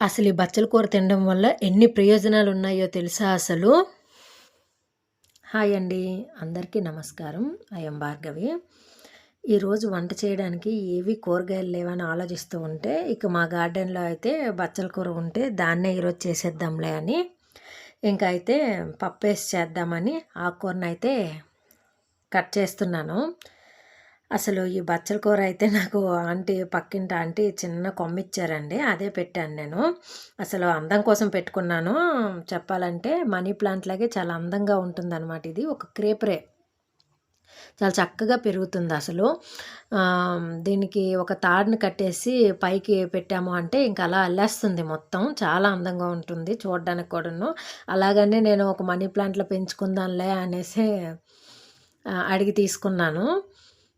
అసలు ఈ బచ్చల కూర తినడం వల్ల ఎన్ని ప్రయోజనాలు ఉన్నాయో తెలుసా అసలు? హాయ్ అండి, అందరికీ నమస్కారం. ఐఎమ్ భార్గవి. ఈరోజు వంట చేయడానికి ఏవి కూరగాయలు లేవని ఆలోచిస్తూ ఉంటే, ఇక మా గార్డెన్లో అయితే బచ్చల కూర ఉంటే దాన్నే ఈరోజు చేసేద్దాంలే అని ఇంకా అయితే పప్పేసి చేద్దామని ఆకుకూరనైతే కట్ చేస్తున్నాను. అసలు ఈ బచ్చల కూర అయితే నాకు పక్కింటి ఆంటీ చిన్న కొమ్మ ఇచ్చారండి. అదే పెట్టాను నేను. అసలు అందం కోసం పెట్టుకున్నాను. చెప్పాలంటే మనీ ప్లాంట్ లాగే చాలా అందంగా ఉంటుందన్నమాట. ఇది ఒక క్రేపరే. చాలా చక్కగా పెరుగుతుంది అసలు. దీనికి ఒక తాడుని కట్టేసి పైకి పెట్టాము అంటే ఇంక అలా అల్లేస్తుంది మొత్తం. చాలా అందంగా ఉంటుంది చూడడానికి కూడాను. అలాగనే నేను ఒక మనీ ప్లాంట్‌లో పెంచుకుందాంలే అనేసి అడిగి తీసుకున్నాను.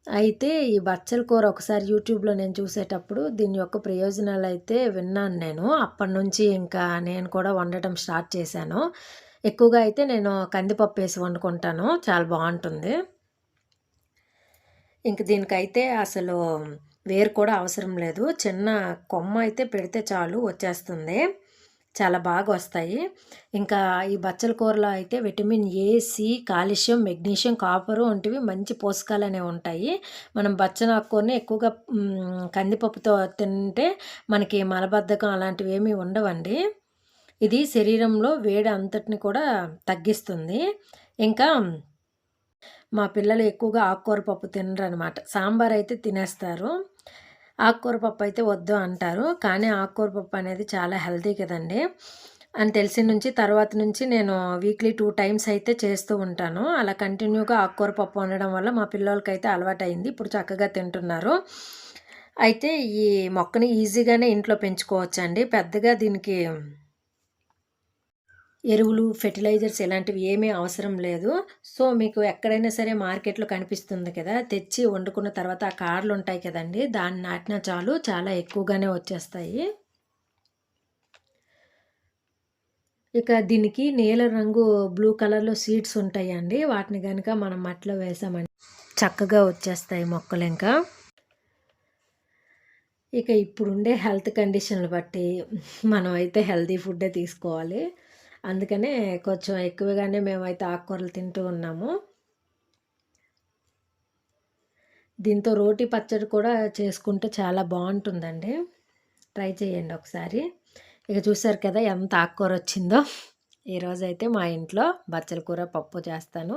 అయితే ఈ బచ్చల కూర ఒకసారి యూట్యూబ్‌లో నేను చూసేటప్పుడు దీని యొక్క ప్రయోజనాలైతే విన్నాను నేను. అప్పటినుంచి ఇంకా నేను కూడా వండటం స్టార్ట్ చేశాను. ఎక్కువగా అయితే నేను కందిపప్పు వేసి వండుకుంటాను. చాలా బావుంటుంది. ఇంక దీనికైతే అసలు వేరు కూడా అవసరం లేదు. చిన్న కొమ్మ అయితే పెడితే చాలు వచ్చేస్తుంది. చాలా బాగా వస్తాయి. ఇంకా ఈ బచ్చల కూరలో అయితే vitamin A, C, calcium, magnesium, copper వంటివి మంచి పోషకాలనేవి ఉంటాయి. మనం బచ్చల ఆకుకూరని ఎక్కువగా కందిపప్పుతో తింటే మనకి మలబద్ధకం అలాంటివి ఏమీ ఉండవండి. ఇది శరీరంలో వేడి అంతటిని కూడా తగ్గిస్తుంది. ఇంకా మా పిల్లలు ఎక్కువగా ఆకుకూర పప్పు తినరనమాట. సాంబార్ అయితే తినేస్తారు. ఆకుకూర పప్పు అయితే వద్దు అంటారు. కానీ ఆకుకూర పప్పు అనేది చాలా హెల్తీ కదండీ! అని తెలిసిన నుంచి తర్వాత నుంచి నేను వీక్లీ 2 టైమ్స్ అయితే చేస్తూ ఉంటాను. అలా కంటిన్యూగా ఆకుకూర పప్పు వండడం వల్ల మా పిల్లోలకైతే అలవాటయింది. ఇప్పుడు చక్కగా తింటున్నారు. అయితే ఈ మొక్కని ఈజీగానే ఇంట్లో పెంచుకోవచ్చండి. పెద్దగా దీనికి ఎరువులు, ఫెర్టిలైజర్స్ ఇలాంటివి ఏమీ అవసరం లేదు. సో, మీకు ఎక్కడైనా సరే మార్కెట్‌లో కనిపిస్తుంది కదా! తెచ్చి వండుకున్న తర్వాత ఆ కాడలు ఉంటాయి కదండీ! దాన్ని నాటినా చాలు చాలా ఎక్కువగానే వచ్చేస్తాయి. ఇక దీనికి నీలం రంగు బ్లూ కలర్‌లో సీడ్స్ ఉంటాయండి. వాటిని గనుక మనం మట్టిలో వేసామంటే చక్కగా వచ్చేస్తాయి మొక్కలింకా. ఇక ఇప్పుడుండే హెల్త్ కండిషన్‌లు బట్టి మనమైతే హెల్తీ ఫుడ్డే తీసుకోవాలి. అందుకనే కొంచెం ఎక్కువగానే మేమైతే ఆకుకూరలు తింటూ ఉన్నాము. దీంతో రోటి పచ్చడి కూడా చేసుకుంటే చాలా బావుంటుందండి. ట్రై చేయండి ఒకసారి. ఇక చూసారు కదా ఎంత ఆకుకూర వచ్చిందో. ఈరోజైతే మా ఇంట్లో బచ్చల కూర పప్పు చేస్తాను.